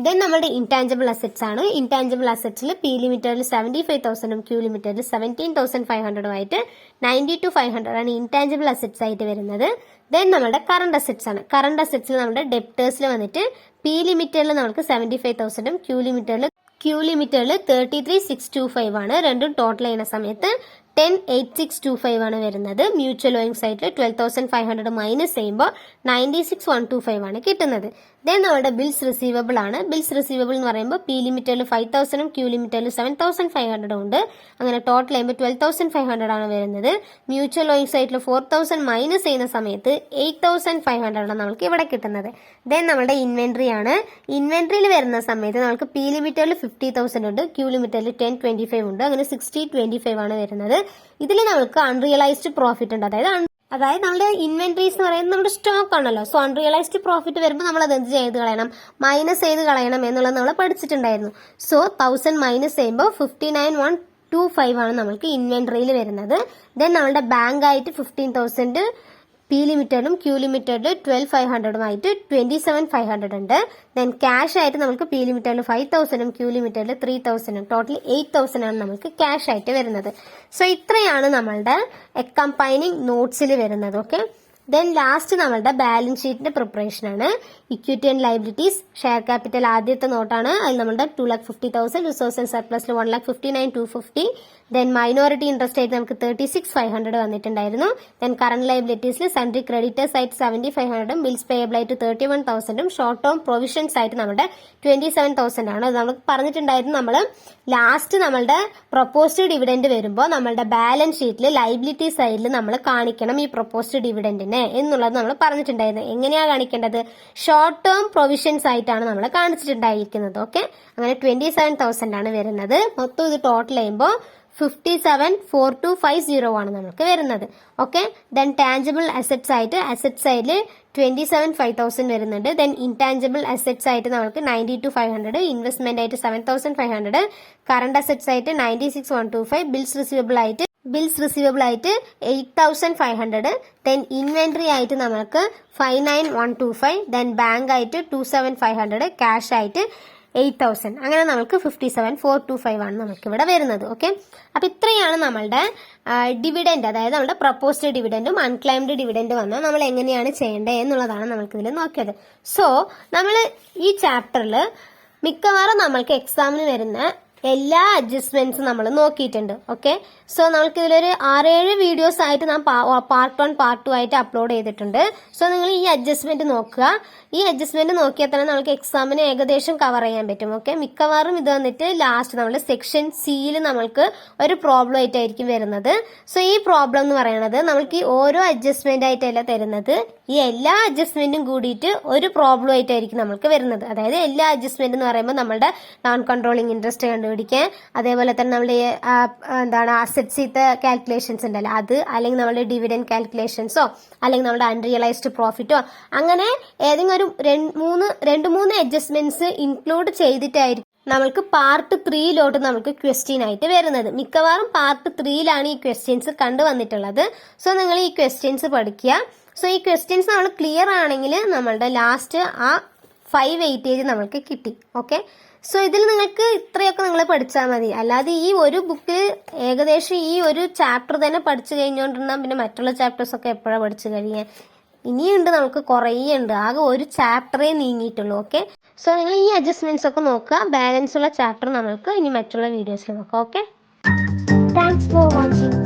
[SPEAKER 1] ദെൻ നമ്മുടെ ഇൻടാഞ്ചിബിൾ അസറ്റ്സ് ആണ്. ഇൻടാഞ്ചിബിൾ അസറ്റ്സിൽ പി ലിമിറ്റഡിൽ 75,000 ക്യൂ ലിമിറ്റഡിൽ 17,500 ആയിട്ട് 92,500 ആണ് ഇൻടാഞ്ചിബിൾ അസറ്റ്സ് ആയിട്ട് വരുന്നത്. ദെൻ നമ്മുടെ കറണ്ട് അസറ്റ്സ് ആണ്. കറണ്ട് അസറ്റ്സിൽ നമ്മുടെ ഡെപ്റ്റേഴ്സിൽ വന്നിട്ട് പി ലിമിറ്റഡിൽ നമുക്ക് 75,000 ക്യൂ ലിമിറ്റഡിൽ 33,625 ആണ്. രണ്ടും ടോട്ടൽ ചെയ്യുന്ന സമയത്ത് 10,8,625 ആണ് വരുന്നത്. മ്യൂച്വൽ ഓയിങ് സൈറ്റിൽ 12,500 മൈനസ് ചെയ്യുമ്പോൾ 96,125 ആണ് കിട്ടുന്നത്. ദെൻ നമ്മുടെ ബിൽസ് റിസീവബിൾ ആണ്. ബിൽസ് റിസീവബിൾ എന്ന് പറയുമ്പോൾ പി ലിമിറ്റഡിൽ 5,000 ക്യൂ ലിമിറ്റഡിൽ 7,500 ഉണ്ട്. അങ്ങനെ ടോട്ടൽ ചെയ്യുമ്പോൾ 12,500 ആണ് വരുന്നത്. മ്യൂച്വൽ ഓയിങ് സൈറ്റിൽ 4,000 മൈനസ് ചെയ്യുന്ന സമയത്ത് 8,500 ആണ് നമുക്ക് ഇവിടെ കിട്ടുന്നത്. ദെൻ നമ്മുടെ ഇൻവെന്ററി ആണ്. ഇൻവെന്ററിയിൽ വരുന്ന സമയത്ത് നമുക്ക് പി ലിമിറ്റഡിൽ 50,000 ഉണ്ട്, ക്യൂ ലിമിറ്റഡിൽ 10,25 ഉണ്ട്. അങ്ങനെ 60,25 ആണ് വരുന്നത്. ഇതിൽ നമുക്ക് അൺറിയലൈസ്ഡ് പ്രോഫിറ്റ് ഉണ്ട്. അതായത് നമ്മുടെ ഇൻവെന്ററീസ് എന്ന് പറയുന്നത് നമ്മുടെ സ്റ്റോക്ക് ആണല്ലോ. സോ അൺറിയലൈസ്ഡ് പ്രോഫിറ്റ് വരുമ്പോൾ നമ്മൾ അത് എന്ത് ചെയ്ത് കളയണം, മൈനസ് ചെയ്ത് കളയണം എന്നുള്ളത് നമ്മൾ പഠിച്ചിട്ടുണ്ടായിരുന്നു. സോ 1,000 മൈനസ് ചെയ്യുമ്പോൾ 59,125 ആണ് നമുക്ക് ഇൻവെന്ററിയിൽ വരുന്നത്. ദെൻ നമ്മുടെ ബാങ്ക് ആയിട്ട് 15,000 പി ലിമിറ്റഡും ക്യൂ ലിമിറ്റഡ് 12,500 ആയിട്ട് 27,500 ഉണ്ട്. ദെൻ ക്യാഷ് ആയിട്ട് നമുക്ക് പി ലിമിറ്റഡിൽ 5,000 ക്യൂ ലിമിറ്റഡിൽ 3,000 ടോട്ടൽ 8,000 ആണ് നമുക്ക് ക്യാഷ് ആയിട്ട് വരുന്നത്. സോ ഇത്രയാണ് നമ്മളുടെ അക്കംപൈനിങ് നോട്ട്സിൽ വരുന്നത്. ഓക്കെ, ദെൻ ലാസ്റ്റ് നമ്മളുടെ ബാലൻസ് ഷീറ്റിന്റെ പ്രിപ്പറേഷൻ ആണ്. Equity and liabilities share capital ആദ്യത്തെ നോട്ടാണ്. അതിൽ നമ്മുടെ 2,50,000, റിസോഴ്സ് ആൻഡ് സർപ്ലസിൽ 1,59,250. ദെൻ മൈനോറിറ്റി ഇൻട്രസ്റ്റ് ആയിട്ട് നമുക്ക് 36,500 വന്നിട്ടുണ്ടായിരുന്നു. ദെൻ കറന്റ് ലയബിലിറ്റീസിൽ സൺട്രി ക്രെഡിറ്റേഴ്സ് ആയിട്ട് 7,500, ബിൽസ് പേയബിൾ ആയിട്ട് 31,000, ഷോർട്ട് ടേം പ്രൊവിഷൻസ് ആയിട്ട് നമ്മുടെ 27,000 ആണ്. അത് നമുക്ക് പറഞ്ഞിട്ടുണ്ടായിരുന്നു. നമ്മൾ ലാസ്റ്റ് നമ്മളുടെ പ്രൊപ്പോസ്ഡ് ഡിവിഡൻഡ് വരുമ്പോൾ നമ്മളുടെ ബാലൻസ് ഷീറ്റിൽ ലയബിലിറ്റി സൈഡിൽ നമ്മൾ കാണിക്കണം ഈ പ്രൊപ്പോസ്ഡ് ഡിവിഡൻഡിനെ എന്നുള്ളത് നമ്മൾ പറഞ്ഞിട്ടുണ്ടായിരുന്നു. എങ്ങനെയാണ് കാണിക്കേണ്ടത്? ഷോർട്ട് ടേം പ്രൊവിഷൻസ് ആയിട്ടാണ് നമ്മൾ കാണിച്ചിട്ടുണ്ടായിരിക്കുന്നത്. ഓക്കെ, അങ്ങനെ 27,000 ആണ് വരുന്നത്. മൊത്തം ഇത് ടോട്ടൽ ചെയ്യുമ്പോൾ 57,4250 ആണ് നമുക്ക് വരുന്നത്. ഓക്കെ, ദെൻ ടാഞ്ചിബിൾ അസറ്റ്സ് ആയിട്ട് അസറ്റ് സൈഡിൽ 27,500 വരുന്നുണ്ട്. ദെൻ ഇൻടാഞ്ചിബിൾ അസറ്റ്സ് ആയിട്ട് നമുക്ക് 92,500, ഇൻവെസ്റ്റ്മെന്റ് ആയിട്ട് 7,500, കറണ്ട് അസറ്റ്സ് ആയിട്ട് 96,125, ബിൽസ് റിസീവബിൾ ആയിട്ട് 8,500, ദെൻ ഇൻവെന്ററി ആയിട്ട് നമുക്ക് 59,125, ദെൻ ബാങ്ക് ആയിട്ട് 27,500, ക്യാഷ് ആയിട്ട് 8,000. അങ്ങനെ നമുക്ക് 57,425 ആണ് നമുക്ക് ഇവിടെ വരുന്നത്. ഓക്കെ, അപ്പൊ ഇത്രയാണ് നമ്മളുടെ ഡിവിഡൻഡ്, അതായത് നമ്മുടെ പ്രപ്പോസ്ഡ് ഡിവിഡൻഡും അൺക്ലൈംഡ് ഡിവിഡൻഡ് വന്നാൽ നമ്മൾ എങ്ങനെയാണ് ചെയ്യേണ്ടത് എന്നുള്ളതാണ് നമ്മൾക്ക് ഇതിൽ നോക്കിയത്. സോ നമ്മൾ ഈ ചാപ്റ്ററിൽ മിക്കവാറും നമ്മൾക്ക് എക്സാമിന് വരുന്ന എല്ലാ അഡ്ജസ്റ്റ്മെന്റ്സും നമ്മൾ നോക്കിയിട്ടുണ്ട്. ഓക്കെ, സോ നമുക്ക് ഇതിലൊരു 6-7 വീഡിയോസ് ആയിട്ട് നാം പാർട്ട് 1 പാർട്ട് 2 ആയിട്ട് അപ്ലോഡ് ചെയ്തിട്ടുണ്ട്. സോ നിങ്ങൾ ഈ അഡ്ജസ്റ്റ്മെന്റ് നോക്കുക. ഈ അഡ്ജസ്റ്റ്മെന്റ് നോക്കിയാൽ തന്നെ നമുക്ക് എക്സാമിന് ഏകദേശം കവർ ചെയ്യാൻ പറ്റും. ഓക്കെ, മിക്കവാറും ഇത് വന്നിട്ട് ലാസ്റ്റ് നമ്മുടെ സെക്ഷൻ സിയിൽ നമ്മൾക്ക് ഒരു പ്രോബ്ലം ആയിട്ടായിരിക്കും വരുന്നത്. സോ ഈ പ്രോബ്ലം എന്ന് പറയുന്നത് നമ്മൾക്ക് ഈ ഓരോ അഡ്ജസ്റ്റ്മെന്റ് ആയിട്ടല്ല തരുന്നത്, ഈ എല്ലാ അഡ്ജസ്റ്റ്മെന്റും കൂടിയിട്ട് ഒരു പ്രോബ്ലം ആയിട്ടായിരിക്കും നമുക്ക് വരുന്നത്. അതായത് എല്ലാ അഡ്ജസ്റ്റ്മെന്റ് എന്ന് പറയുമ്പോൾ നമ്മുടെ നോൺ കൺട്രോളിങ് ഇൻട്രസ്റ്റ് കണ്ടുപിടിക്കാൻ, അതേപോലെ തന്നെ നമ്മുടെ അസറ്റ്സിത്തെ കാൽക്കുലേഷൻസ് ഉണ്ടല്ലോ അത്, അല്ലെങ്കിൽ നമ്മുടെ ഡിവിഡൻഡ് കാൽക്കുലേഷൻസോ അല്ലെങ്കിൽ നമ്മുടെ അൺറിയലൈസ്ഡ് പ്രോഫിറ്റോ, അങ്ങനെ ഏതെങ്കിലും ഒരു 2-3 അഡ്ജസ്റ്റ്മെന്റ്സ് ഇൻക്ലൂഡ് ചെയ്തിട്ടായിരിക്കും നമ്മൾക്ക് പാർട്ട് 3 നമുക്ക് ക്വസ്റ്റ്യൻ ആയിട്ട് വരുന്നത്. മിക്കവാറും പാർട്ട് 3 ഈ ക്വസ്റ്റ്യൻസ് കണ്ടുവന്നിട്ടുള്ളത്. സോ നിങ്ങൾ ഈ ക്വസ്റ്റ്യൻസ് പഠിക്കുക. സോ ഈ ക്വസ്റ്റ്യൻസ് നമ്മൾ ക്ലിയർ ആണെങ്കിൽ നമ്മളുടെ ലാസ്റ്റ് ആ 5 വെയിറ്റേജ് നമ്മൾക്ക് കിട്ടി. ഓക്കെ, സോ ഇതിൽ നിങ്ങൾക്ക് ഇത്രയൊക്കെ നിങ്ങൾ പഠിച്ചാൽ മതി. അല്ലാതെ ഈ ഒരു ബുക്കിൽ ഏകദേശം ഈ ഒരു ചാപ്റ്റർ തന്നെ പഠിച്ചു കഴിഞ്ഞുകൊണ്ടിരുന്നാൽ പിന്നെ മറ്റുള്ള ചാപ്റ്റേഴ്സ് ഒക്കെ എപ്പോഴാണ് പഠിച്ചു കഴിയാൻ? ഇനിയുണ്ട്, നമുക്ക് കുറേ ഉണ്ട്. ആകെ ഒരു ചാപ്റ്ററേ നീങ്ങിയിട്ടുള്ളൂ. ഓക്കെ, സോ നിങ്ങൾ ഈ അഡ്ജസ്റ്റ്മെന്റ്സ് ഒക്കെ നോക്കുക. ബാലൻസ് ഉള്ള ചാപ്റ്റർ നമുക്ക് ഇനി മറ്റുള്ള വീഡിയോസിൽ നോക്കാം. Okay, thanks for watching.